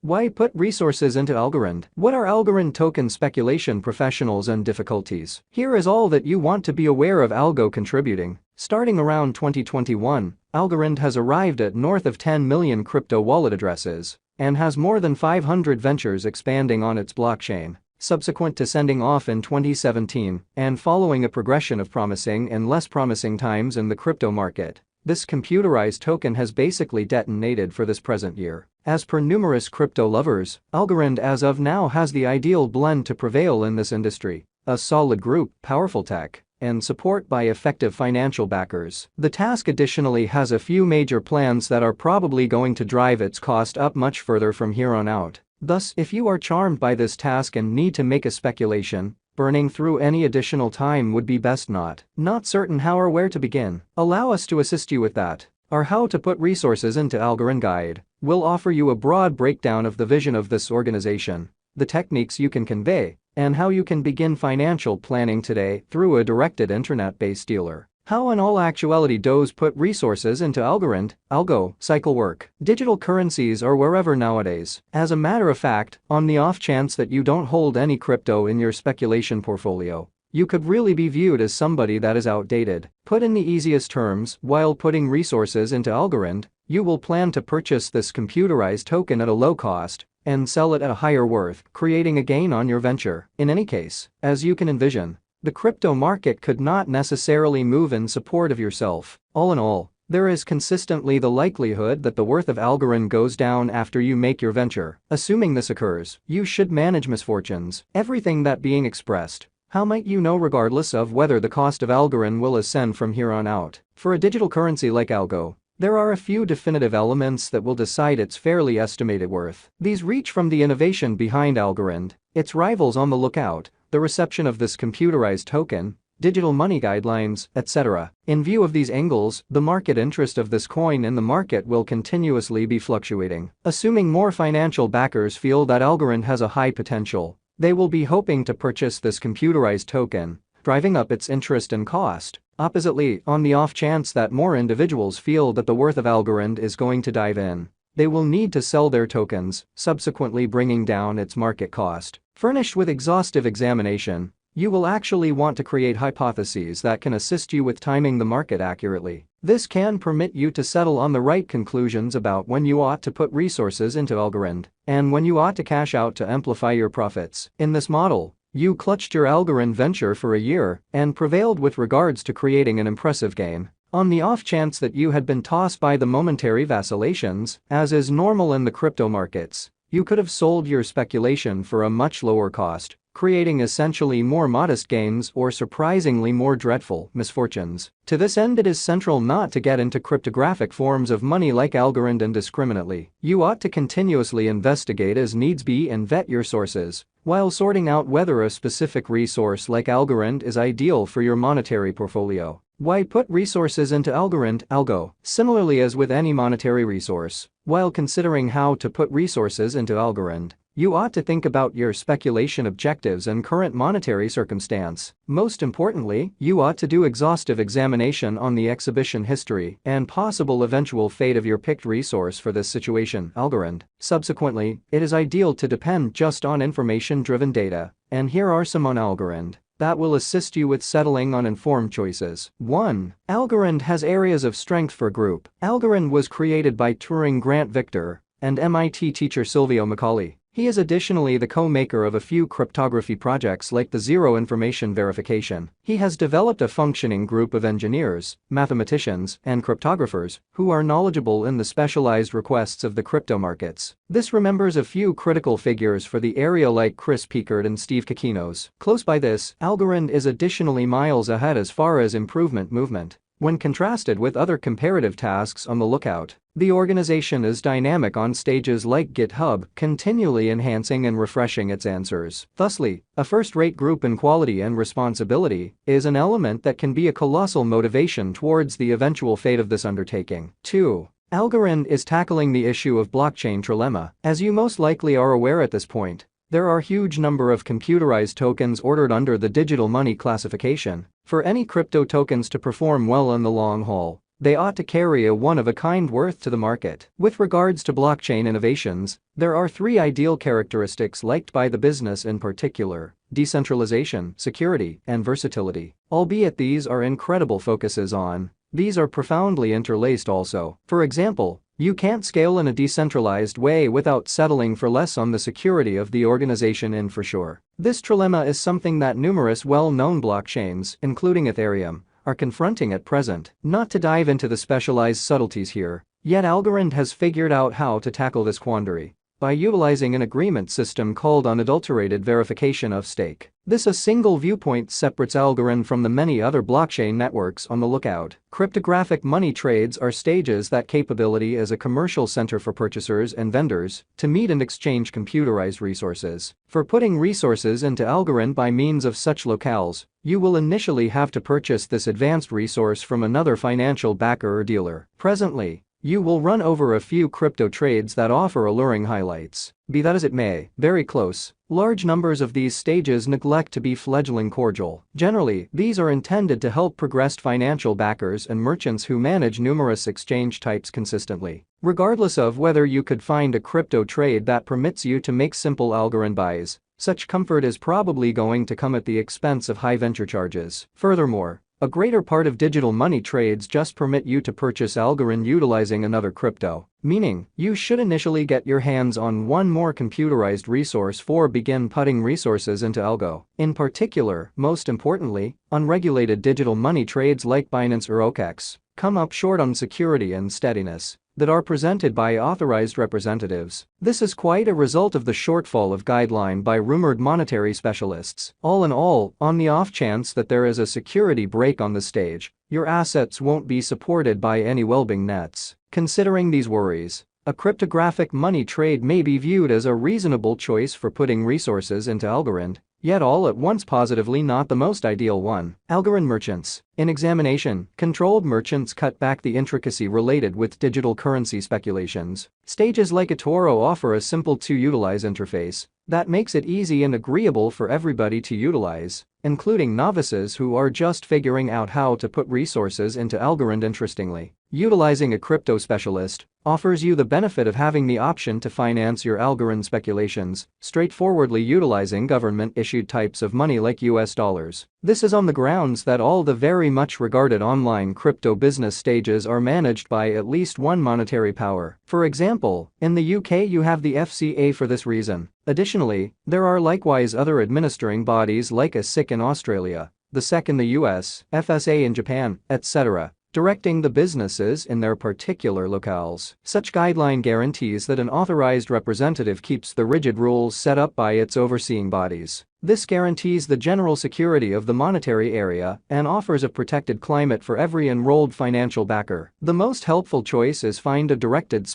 Why put resources into Algorand? What are Algorand token speculation professionals and difficulties? Here is all that you want to be aware of Algo contributing. Starting around 2021, Algorand has arrived at north of 10 million crypto wallet addresses and has more than 500 ventures expanding on its blockchain. Subsequent to sending off in 2017 and following a progression of promising and less promising times in the crypto market, this computerized token has basically detonated for this present year. As per numerous crypto lovers, Algorand as of now has the ideal blend to prevail in this industry: a solid group, powerful tech, and support by effective financial backers. The task additionally has a few major plans that are probably going to drive its cost up much further from here on out. Thus, if you are charmed by this task and need to make a speculation, burning through any additional time would be best not certain how or where to begin. Allow us to assist you with that. Our How to Put Resources into Algorand guide will offer you a broad breakdown of the vision of this organization, the techniques you can convey, and how you can begin financial planning today through a directed internet-based dealer. How in all actuality does put resources into Algorand, Algo, cycle work? Digital currencies are wherever nowadays. As a matter of fact, on the off chance that you don't hold any crypto in your speculation portfolio, you could really be viewed as somebody that is outdated. Put in the easiest terms, while putting resources into Algorand, you will plan to purchase this computerized token at a low cost and sell it at a higher worth, creating a gain on your venture. In any case, as you can envision, the crypto market could not necessarily move in support of yourself. All in all, there is consistently the likelihood that the worth of Algorand goes down after you make your venture. Assuming this occurs, you should manage misfortunes. Everything that being expressed, how might you know regardless of whether the cost of Algorand will ascend from here on out? For a digital currency like Algo, there are a few definitive elements that will decide its fairly estimated worth. These reach from the innovation behind Algorand, its rivals on the lookout, the reception of this computerized token, digital money guidelines, etc. In view of these angles, the market interest of this coin in the market will continuously be fluctuating. Assuming more financial backers feel that Algorand has a high potential, they will be hoping to purchase this computerized token, driving up its interest and cost. Oppositely, on the off chance that more individuals feel that the worth of Algorand is going to dive in, they will need to sell their tokens, subsequently bringing down its market cost. Furnished with exhaustive examination, you will actually want to create hypotheses that can assist you with timing the market accurately. This can permit you to settle on the right conclusions about when you ought to put resources into Algorand and when you ought to cash out to amplify your profits. In this model, you clutched your Algorand venture for a year and prevailed with regards to creating an impressive gain. On the off chance that you had been tossed by the momentary vacillations, as is normal in the crypto markets, you could have sold your speculation for a much lower cost, creating essentially more modest gains or surprisingly more dreadful misfortunes. To this end, it is central not to get into cryptographic forms of money like Algorand indiscriminately. You ought to continuously investigate as needs be and vet your sources, while sorting out whether a specific resource like Algorand is ideal for your monetary portfolio. Why put resources into Algorand, Algo? Similarly as with any monetary resource, while considering how to put resources into Algorand, you ought to think about your speculation objectives and current monetary circumstance. Most importantly, you ought to do exhaustive examination on the exhibition history and possible eventual fate of your picked resource for this situation, Algorand. Subsequently, it is ideal to depend just on information-driven data, and here are some on Algorand that will assist you with settling on informed choices. 1. Algorand has areas of strength for group. Algorand was created by Turing Grant Victor and MIT teacher Silvio Macaulay. He is additionally the co-maker of a few cryptography projects like the Zero Information Verification. He has developed a functioning group of engineers, mathematicians, and cryptographers who are knowledgeable in the specialized requests of the crypto markets. This remembers a few critical figures for the area like Chris Pickard and Steve Kokinos. Close by this, Algorand is additionally miles ahead as far as improvement movement. When contrasted with other comparative tasks on the lookout, the organization is dynamic on stages like GitHub, continually enhancing and refreshing its answers. Thusly, a first-rate group in quality and responsibility is an element that can be a colossal motivation towards the eventual fate of this undertaking. 2. Algorand is tackling the issue of blockchain trilemma. As you most likely are aware at this point, there are a huge number of computerized tokens ordered under the digital money classification. For any crypto tokens to perform well in the long haul, they ought to carry a one-of-a-kind worth to the market. With regards to blockchain innovations, there are three ideal characteristics liked by the business in particular: decentralization, security, and versatility. Albeit these are incredible focuses on, these are profoundly interlaced also. For example, you can't scale in a decentralized way without settling for less on the security of the organization in for sure. This trilemma is something that numerous well-known blockchains, including Ethereum, are confronting at present. Not to dive into the specialized subtleties here, yet Algorand has figured out how to tackle this quandary by utilizing an agreement system called unadulterated verification of stake. This a single viewpoint separates Algorand from the many other blockchain networks on the lookout. Cryptographic money trades are stages that capability as a commercial center for purchasers and vendors to meet and exchange computerized resources. For putting resources into Algorand by means of such locales, you will initially have to purchase this advanced resource from another financial backer or dealer. Presently, you will run over a few crypto trades that offer alluring highlights. Be that as it may, very close, large numbers of these stages neglect to be fledgling cordial. Generally, these are intended to help progressed financial backers and merchants who manage numerous exchange types consistently. Regardless of whether you could find a crypto trade that permits you to make simple Algorand buys, such comfort is probably going to come at the expense of high venture charges. Furthermore, a greater part of digital money trades just permit you to purchase Algorand utilizing another crypto, meaning you should initially get your hands on one more computerized resource for begin putting resources into Algo. In particular, most importantly, unregulated digital money trades like Binance or OKX come up short on security and steadiness that are presented by authorized representatives. This is quite a result of the shortfall of guideline by rumored monetary specialists. All in all, on the off chance that there is a security break on the stage, your assets won't be supported by any well-being nets. Considering these worries, a cryptographic money trade may be viewed as a reasonable choice for putting resources into Algorand, yet all at once positively not the most ideal one. Algorand merchants. In examination, controlled merchants cut back the intricacy related with digital currency speculations. Stages like eToro offer a simple to-utilize interface that makes it easy and agreeable for everybody to utilize, including novices who are just figuring out how to put resources into Algorand. Interestingly, utilizing a crypto specialist offers you the benefit of having the option to finance your Algorand speculations straightforwardly utilizing government-issued types of money like US dollars. This is on the grounds that all the very much regarded online crypto business stages are managed by at least one monetary power. For example, in the UK you have the FCA for this reason. Additionally, there are likewise other administering bodies like a SIC in Australia, the SEC in the US, FSA in Japan, etc., directing the businesses in their particular locales. Such guideline guarantees that an authorized representative keeps the rigid rules set up by its overseeing bodies. This guarantees the general security of the monetary area and offers a protected climate for every enrolled financial backer. The most helpful choice is find a directed